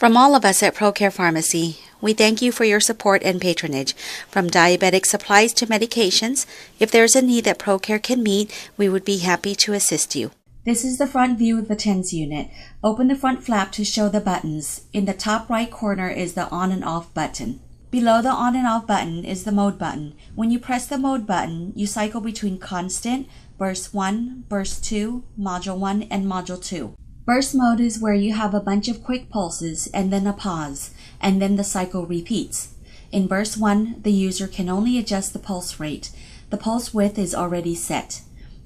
From all of us at ProCare Pharmacy, we thank you for your support and patronage. From diabetic supplies to medications, if there's a need that ProCare can meet, we would be happy to assist you. This is the front view of the TENS unit. Open the front flap to show the buttons. In the top right corner is the on and off button. Below the on and off button is the mode button. When you press the mode button, you cycle between constant, burst 1, burst 2, module 1, and module 2. Burst mode is where you have a bunch of quick pulses and then a pause, and then the cycle repeats. In burst 1, the user can only adjust the pulse rate. The pulse width is already set.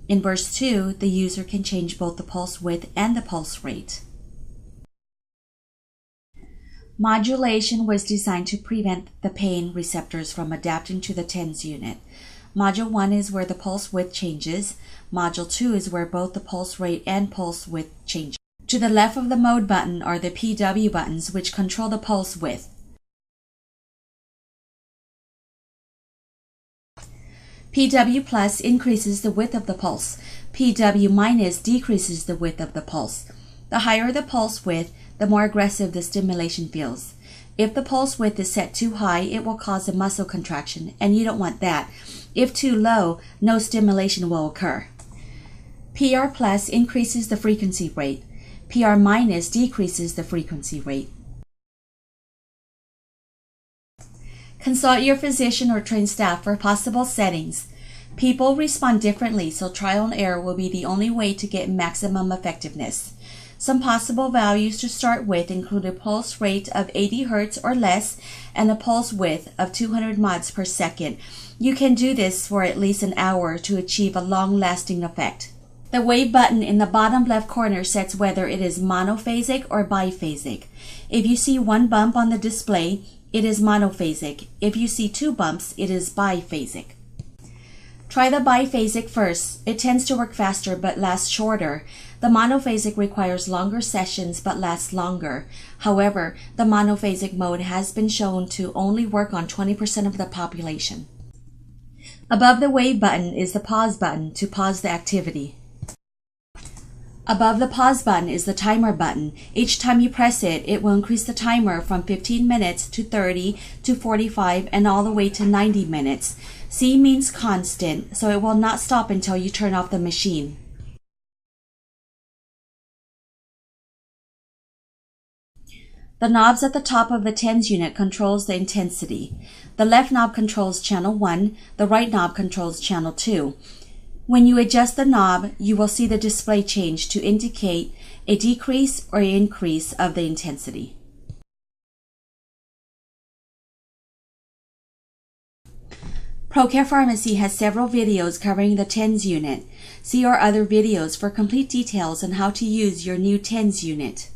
In burst 2, the user can change both the pulse width and the pulse rate. Modulation was designed to prevent the pain receptors from adapting to the TENS unit. Module 1 is where the pulse width changes. Module 2 is where both the pulse rate and pulse width change. To the left of the mode button are the PW buttons, which control the pulse width. PW plus increases the width of the pulse. PW minus decreases the width of the pulse. The higher the pulse width, the more aggressive the stimulation feels. If the pulse width is set too high, it will cause a muscle contraction, and you don't want that. If too low, no stimulation will occur. PR plus increases the frequency rate. PR minus decreases the frequency rate. Consult your physician or trained staff for possible settings. People respond differently, so trial and error will be the only way to get maximum effectiveness. Some possible values to start with include a pulse rate of 80 Hz or less and a pulse width of 200 mods per second. You can do this for at least an hour to achieve a long-lasting effect. The wave button in the bottom left corner sets whether it is monophasic or biphasic. If you see one bump on the display, it is monophasic. If you see two bumps, it is biphasic. Try the biphasic first. It tends to work faster but lasts shorter. The monophasic requires longer sessions but lasts longer. However, the monophasic mode has been shown to only work on 20% of the population. Above the wave button is the pause button to pause the activity. Above the pause button is the timer button. Each time you press it, it will increase the timer from 15 minutes to 30 to 45 and all the way to 90 minutes. C means constant, so it will not stop until you turn off the machine. The knobs at the top of the TENS unit controls the intensity. The left knob controls channel 1, the right knob controls channel 2. When you adjust the knob, you will see the display change to indicate a decrease or increase of the intensity. ProCare Pharmacy has several videos covering the TENS unit. See our other videos for complete details on how to use your new TENS unit.